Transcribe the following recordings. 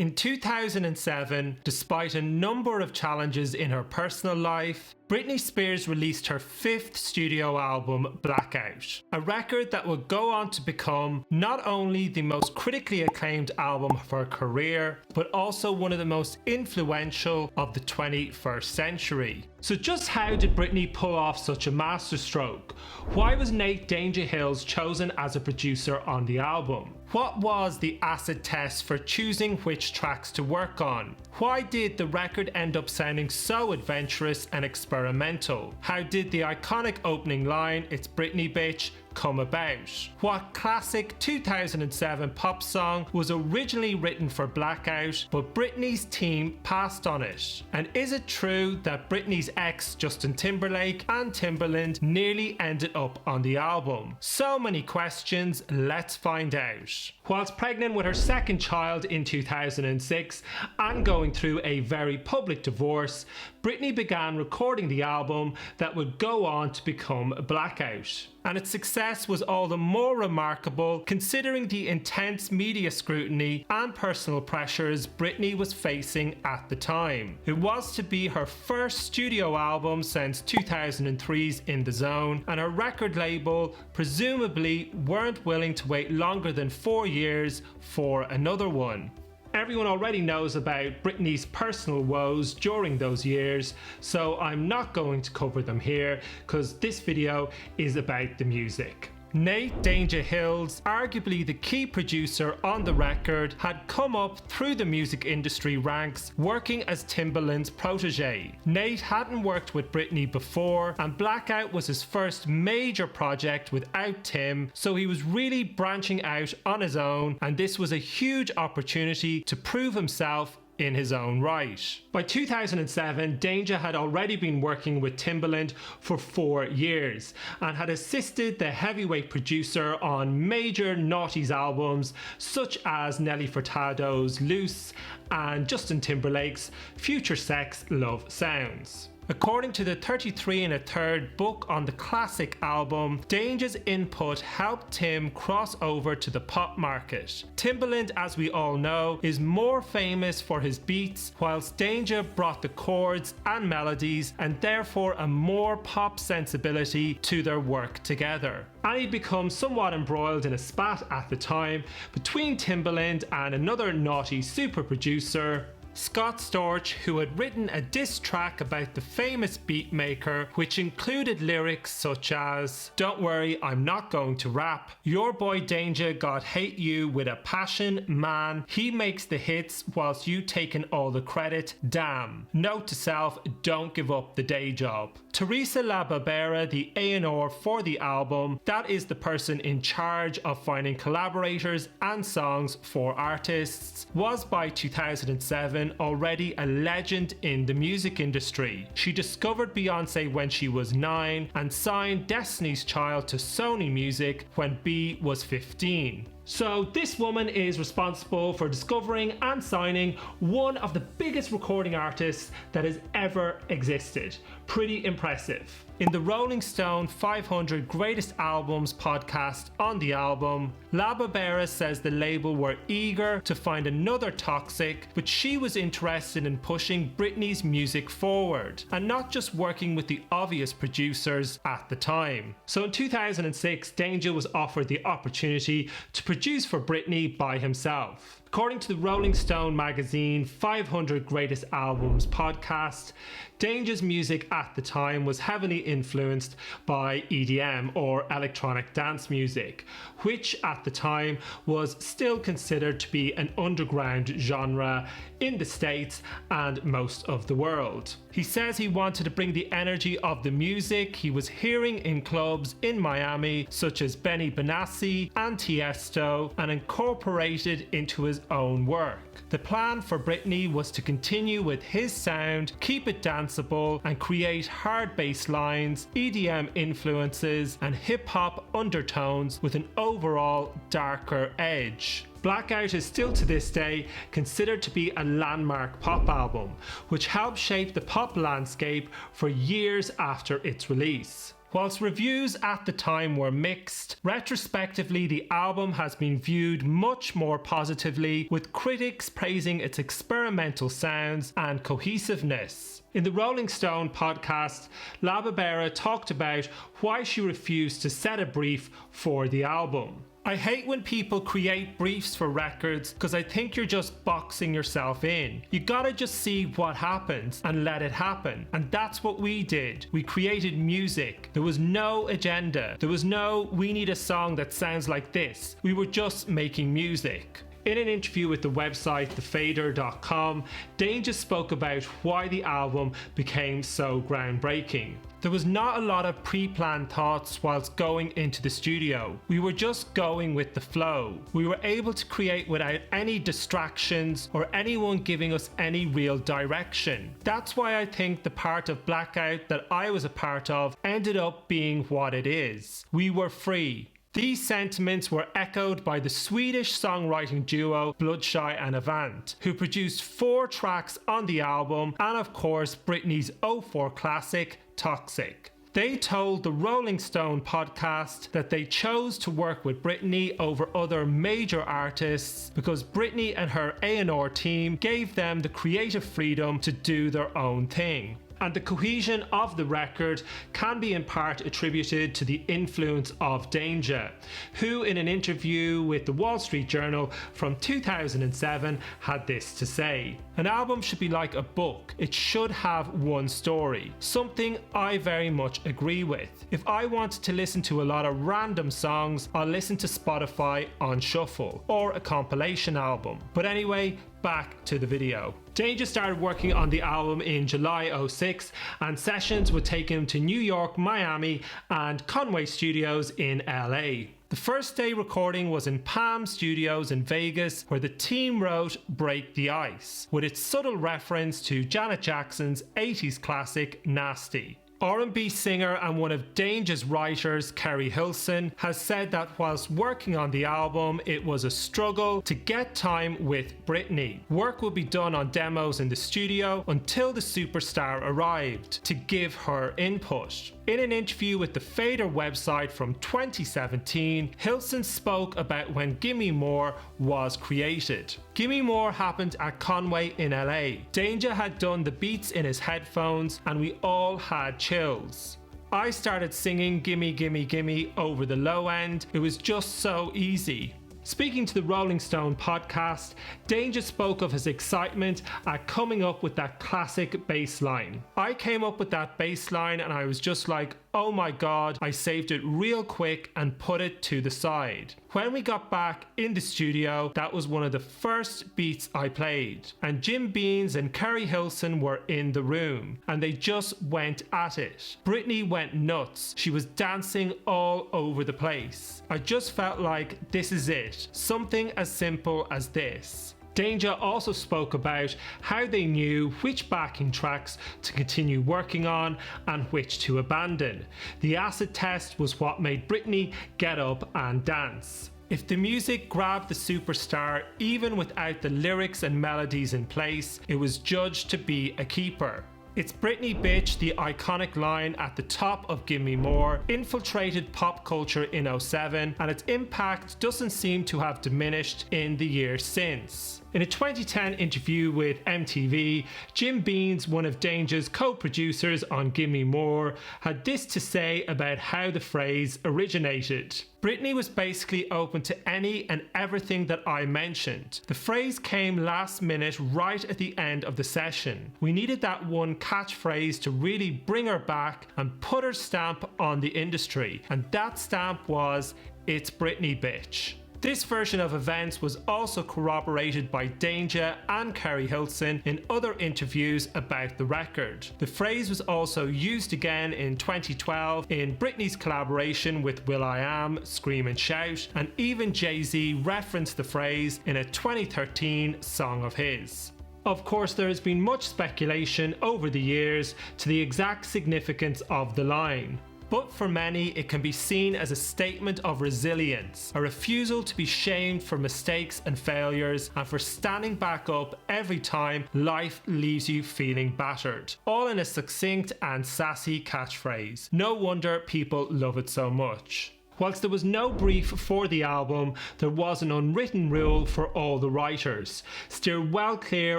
In 2007, despite a number of challenges in her personal life, Britney Spears released her 5th studio album, Blackout, a record that would go on to become not only the most critically acclaimed album of her career, but also one of the most influential of the 21st century. So just how did Britney pull off such a masterstroke? Why was Nate Danja Hills chosen as a producer on the album? What was the acid test for choosing which tracks to work on? Why did the record end up sounding so adventurous and experimental? How did the iconic opening line, "It's Britney Bitch," come about? What classic 2007 pop song was originally written for Blackout, but Britney's team passed on it? And is it true that Britney's ex Justin Timberlake and Timberland nearly ended up on the album? So many questions, let's find out. Whilst pregnant with her second child in 2006 and going through a very public divorce, Britney began recording the album that would go on to become Blackout. And its success was all the more remarkable considering the intense media scrutiny and personal pressures Britney was facing at the time. It was to be her first studio album since 2003's In the Zone, and her record label presumably weren't willing to wait longer than 4 years for another one. Everyone already knows about Britney's personal woes during those years, so I'm not going to cover them here because this video is about the music. Nate Danja Hills, arguably the key producer on the record, had come up through the music industry ranks working as Timbaland's protege. Nate hadn't worked with Britney before, and Blackout was his first major project without Tim, so he was really branching out on his own, and this was a huge opportunity to prove himself in his own right. By 2007, Danja had already been working with Timbaland for 4 years and had assisted the heavyweight producer on major noughties albums such as Nelly Furtado's Loose and Justin Timberlake's Future Sex Love Sounds. According to the 33 1/3 book on the classic album, Danja's input helped Tim cross over to the pop market. Timbaland, as we all know, is more famous for his beats, whilst Danja brought the chords and melodies and therefore a more pop sensibility to their work together. And he'd become somewhat embroiled in a spat at the time between Timbaland and another naughty super producer, Scott Storch, who had written a diss track about the famous beatmaker, which included lyrics such as, "Don't worry, I'm not going to rap. Your boy Danja got hate you with a passion, man. He makes the hits whilst you taking all the credit. Damn. Note to self, don't give up the day job." Teresa La Barbera, the A&R for the album, that is the person in charge of finding collaborators and songs for artists, was by 2007 already a legend in the music industry. She discovered Beyonce when she was 9 and signed Destiny's Child to Sony Music when B was 15. So this woman is responsible for discovering and signing one of the biggest recording artists that has ever existed. Pretty impressive. In the Rolling Stone 500 Greatest Albums podcast on the album, La Barbera says the label were eager to find another Toxic, but she was interested in pushing Britney's music forward and not just working with the obvious producers at the time. So in 2006, Danja was offered the opportunity to produce for Britney by himself. According to the Rolling Stone magazine 500 Greatest Albums podcast, Danja's music at the time was heavily influenced by EDM or electronic dance music, which at the time was still considered to be an underground genre in the States and most of the world. He says he wanted to bring the energy of the music he was hearing in clubs in Miami, such as Benny Benassi and Tiesto, and incorporate it into his own work. The plan for Britney was to continue with his sound, keep it danceable, and create hard bass lines, EDM influences, and hip-hop undertones with an overall darker edge. Blackout is still to this day considered to be a landmark pop album, which helped shape the pop landscape for years after its release. Whilst reviews at the time were mixed, retrospectively the album has been viewed much more positively, with critics praising its experimental sounds and cohesiveness. In the Rolling Stone podcast, La Barbera talked about why she refused to set a brief for the album. I hate when people create briefs for records because I think you're just boxing yourself in. You gotta just see what happens and let it happen. And that's what we did. We created music. There was no agenda. There was no, we need a song that sounds like this. We were just making music. In an interview with the website thefader.com, Danja spoke about why the album became so groundbreaking. There was not a lot of pre-planned thoughts whilst going into the studio. We were just going with the flow. We were able to create without any distractions or anyone giving us any real direction. That's why I think the part of Blackout that I was a part of ended up being what it is. We were free. These sentiments were echoed by the Swedish songwriting duo Bloodshy and Avant, who produced 4 tracks on the album, and of course Britney's '04 classic, Toxic. They told the Rolling Stone podcast that they chose to work with Britney over other major artists because Britney and her A&R team gave them the creative freedom to do their own thing. And the cohesion of the record can be in part attributed to the influence of Danja, who in an interview with the Wall Street Journal from 2007 had this to say: "An album should be like a book. It should have one story." Something I very much agree with. If I wanted to listen to a lot of random songs, I'll listen to Spotify on shuffle or a compilation album. But anyway, back to the video. Danja started working on the album in July '06, and sessions would take him to New York, Miami and Conway Studios in LA. The first day recording was in Palm Studios in Vegas, where the team wrote Break the Ice, with its subtle reference to Janet Jackson's 80s classic Nasty. R&B singer and one of Danja's writers, Keri Hilson, has said that whilst working on the album, it was a struggle to get time with Britney. Work would be done on demos in the studio until the superstar arrived to give her input. In an interview with the Fader website from 2017, Hilson spoke about when Gimme More was created. Gimme More happened at Conway in LA. Danja had done the beats in his headphones and we all had chills. I started singing Gimme Gimme Gimme over the low end. It was just so easy. Speaking to the Rolling Stone podcast, Danja spoke of his excitement at coming up with that classic bass line. I came up with that bass line and I was just like, oh my god, I saved it real quick and put it to the side. When we got back in the studio, that was one of the first beats I played. And Jim Beans and Keri Hilson were in the room and they just went at it. Britney went nuts. She was dancing all over the place. I just felt like this is it. Something as simple as this. Danja also spoke about how they knew which backing tracks to continue working on and which to abandon. The acid test was what made Britney get up and dance. If the music grabbed the superstar even without the lyrics and melodies in place, it was judged to be a keeper. It's Britney Bitch, the iconic line at the top of Gimme More, infiltrated pop culture in '07, and its impact doesn't seem to have diminished in the years since. In a 2010 interview with MTV, Jim Beans, one of Danja's co-producers on Gimme More, had this to say about how the phrase originated. Britney was basically open to any and everything that I mentioned. The phrase came last minute right at the end of the session. We needed that one catchphrase to really bring her back and put her stamp on the industry, and that stamp was, "It's Britney Bitch." This version of events was also corroborated by Danja and Keri Hilson in other interviews about the record. The phrase was also used again in 2012 in Britney's collaboration with will.i.am, Scream and Shout, and even Jay-Z referenced the phrase in a 2013 song of his. Of course, there has been much speculation over the years to the exact significance of the line. but for many it can be seen as a statement of resilience, a refusal to be shamed for mistakes and failures, and for standing back up every time life leaves you feeling battered. All in a succinct and sassy catchphrase. No wonder people love it so much. Whilst there was no brief for the album, there was an unwritten rule for all the writers: steer well clear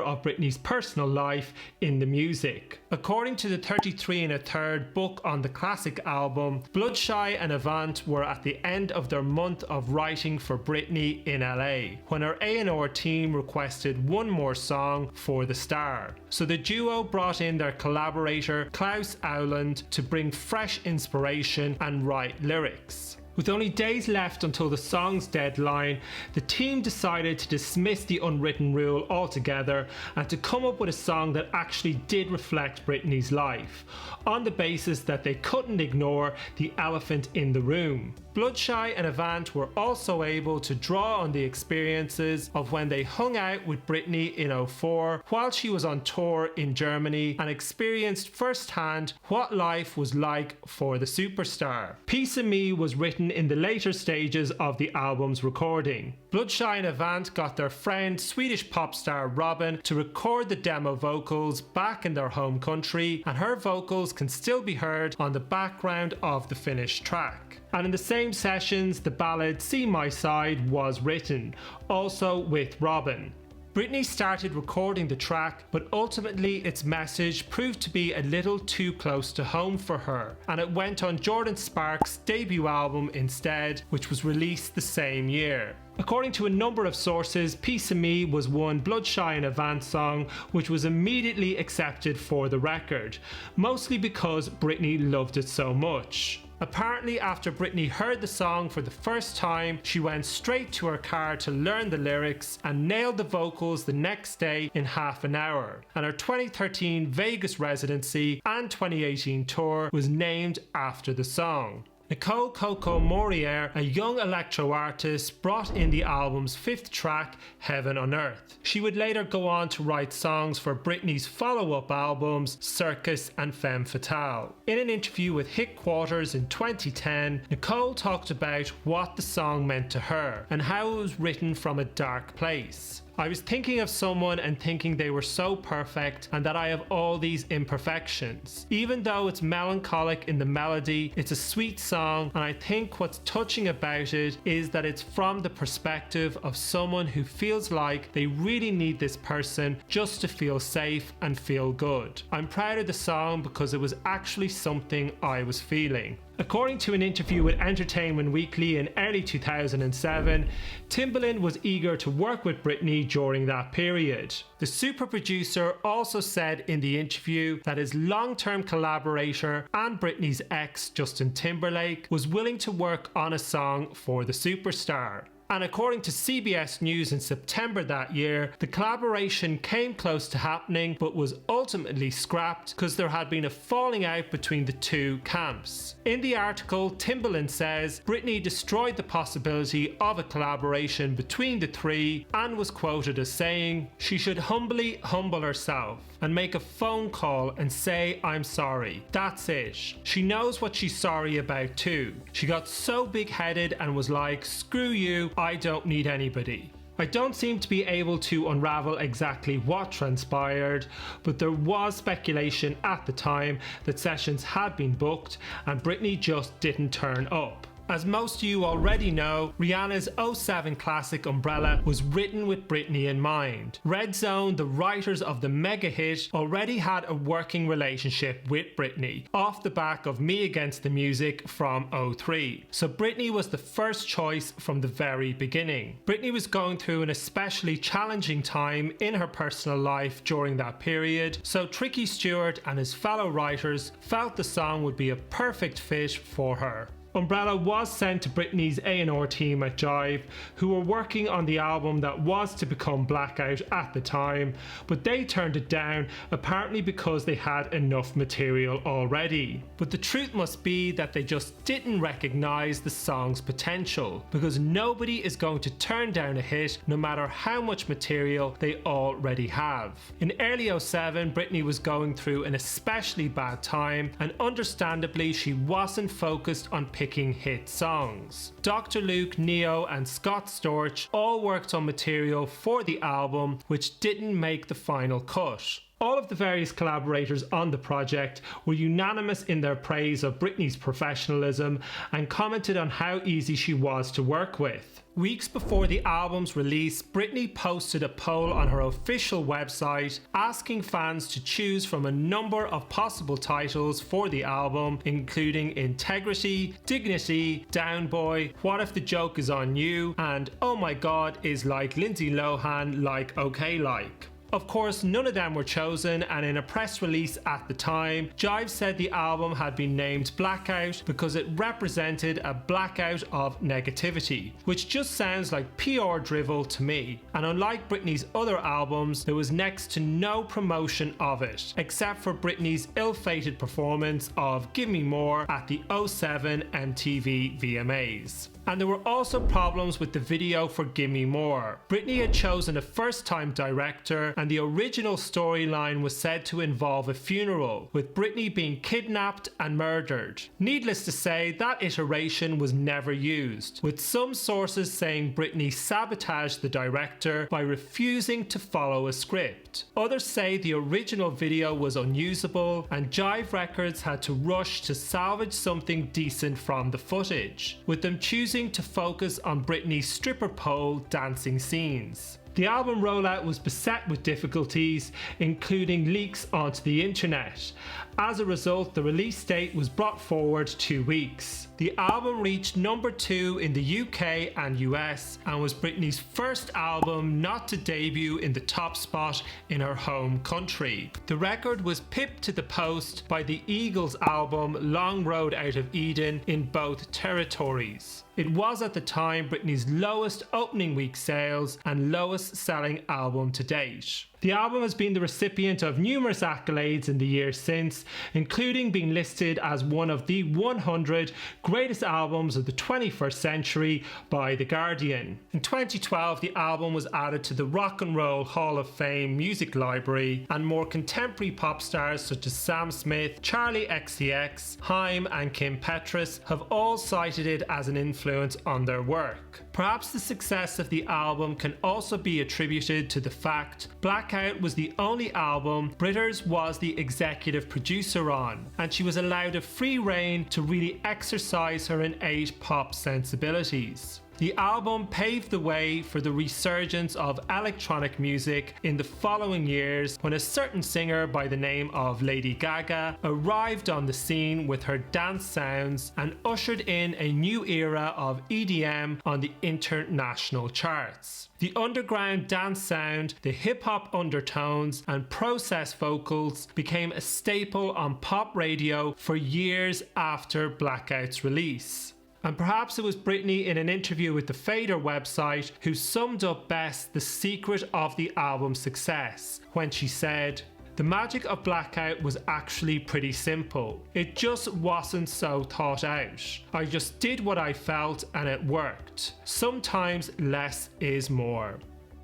of Britney's personal life in the music. According to the 33 1/3 book on the classic album, Bloodshy and Avant were at the end of their month of writing for Britney in LA, when her A&R team requested one more song for the star. So the duo brought in their collaborator Klaus Auland to bring fresh inspiration and write lyrics. With only days left until the song's deadline, the team decided to dismiss the unwritten rule altogether and to come up with a song that actually did reflect Britney's life, on the basis that they couldn't ignore the elephant in the room. Bloodshy and Avant were also able to draw on the experiences of when they hung out with Britney in 2004 while she was on tour in Germany, and experienced firsthand what life was like for the superstar. Piece of Me was written in the later stages of the album's recording. Bloodshy and Avant got their friend Swedish pop star Robin to record the demo vocals back in their home country, and her vocals can still be heard on the background of the finished track. And in the same sessions, the ballad See My Side was written, also with Robin. Britney started recording the track, but ultimately its message proved to be a little too close to home for her, and it went on Jordan Sparks' debut album instead, which was released the same year. According to a number of sources, Piece of Me was one Bloodshy and Avant song which was immediately accepted for the record, mostly because Britney loved it so much. Apparently, after Britney heard the song for the first time, she went straight to her car to learn the lyrics and nailed the vocals the next day in half an hour. And her 2013 Vegas residency and 2018 tour was named after the song. Nicole Coco Morier, a young electro artist, brought in the album's fifth track, Heaven on Earth. She would later go on to write songs for Britney's follow-up albums, Circus and Femme Fatale. In an interview with Hit Quarters in 2010, Nicole talked about what the song meant to her and how it was written from a dark place. I was thinking of someone and thinking they were so perfect and that I have all these imperfections. Even though it's melancholic in the melody, it's a sweet song, and I think what's touching about it is that it's from the perspective of someone who feels like they really need this person just to feel safe and feel good. I'm proud of the song because it was actually something I was feeling. According to an interview with Entertainment Weekly in early 2007, Timberland was eager to work with Britney during that period. The super producer also said in the interview that his long-term collaborator and Britney's ex, Justin Timberlake, was willing to work on a song for the superstar. And according to CBS News in September that year, the collaboration came close to happening but was ultimately scrapped because there had been a falling out between the two camps. In the article, Timbaland says Britney destroyed the possibility of a collaboration between the three and was quoted as saying she should humbly humble herself and make a phone call and say I'm sorry. That's it. She knows what she's sorry about too. She got so big-headed and was like, screw you, I don't need anybody. I don't seem to be able to unravel exactly what transpired, but there was speculation at the time that sessions had been booked and Britney just didn't turn up. As most of you already know, Rihanna's 2007 classic Umbrella was written with Britney in mind. Red Zone, the writers of the mega hit, already had a working relationship with Britney, off the back of Me Against the Music from 2003. So Britney was the first choice from the very beginning. Britney was going through an especially challenging time in her personal life during that period, so Tricky Stewart and his fellow writers felt the song would be a perfect fit for her. Umbrella was sent to Britney's A&R team at Jive, who were working on the album that was to become Blackout at the time, but they turned it down, apparently because they had enough material already. But the truth must be that they just didn't recognise the song's potential, because nobody is going to turn down a hit no matter how much material they already have. In early 07, Britney was going through an especially bad time, and understandably she wasn't focused on picking hit songs. Dr. Luke, Neo and Scott Storch all worked on material for the album which didn't make the final cut. All of the various collaborators on the project were unanimous in their praise of Britney's professionalism and commented on how easy she was to work with. Weeks before the album's release, Britney posted a poll on her official website asking fans to choose from a number of possible titles for the album, including Integrity, Dignity, Down Boy, What If the Joke Is On You, and Oh My God Is Like Lindsay Lohan Like Okay Like. Of course, none of them were chosen, and in a press release at the time, Jive said the album had been named Blackout because it represented a blackout of negativity, which just sounds like PR drivel to me. And unlike Britney's other albums, there was next to no promotion of it, except for Britney's ill-fated performance of Gimme More at the 07 MTV VMAs. And there were also problems with the video for Gimme More. Britney had chosen a first-time director, and the original storyline was said to involve a funeral, with Britney being kidnapped and murdered. Needless to say, that iteration was never used, with some sources saying Britney sabotaged the director by refusing to follow a script. Others say the original video was unusable, and Jive Records had to rush to salvage something decent from the footage, with them choosing to focus on Britney's stripper pole dancing scenes. The album rollout was beset with difficulties, including leaks onto the internet. As a result, the release date was brought forward 2 weeks. The album reached number 2 in the UK and US and was Britney's first album not to debut in the top spot in her home country. The record was pipped to the post by the Eagles album Long Road Out of Eden in both territories. It was at the time Britney's lowest opening week sales and lowest selling album to date. The album has been the recipient of numerous accolades in the years since, including being listed as one of the 100 greatest albums of the 21st century by The Guardian. In 2012, the album was added to the Rock and Roll Hall of Fame music library, and more contemporary pop stars such as Sam Smith, Charlie XCX, Haim and Kim Petras have all cited it as an influence on their work. Perhaps the success of the album can also be attributed to the fact Blackout was the only album Britters was the executive producer on, and she was allowed a free rein to really exercise her innate pop sensibilities. The album paved the way for the resurgence of electronic music in the following years when a certain singer by the name of Lady Gaga arrived on the scene with her dance sounds and ushered in a new era of EDM on the international charts. The underground dance sound, the hip-hop undertones and processed vocals became a staple on pop radio for years after Blackout's release. And perhaps it was Britney in an interview with the Fader website who summed up best the secret of the album's success when she said, "The magic of Blackout was actually pretty simple. It just wasn't so thought out. I just did what I felt and it worked. Sometimes less is more."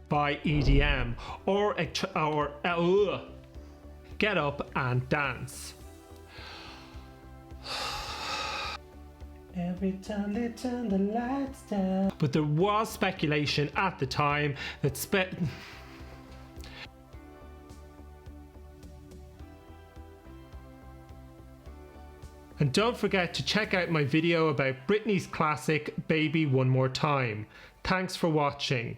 By EDM or Get Up and Dance. Every time they turn the lights down. But there was speculation at the time that And don't forget to check out my video about Britney's classic Baby One More Time. Thanks for watching.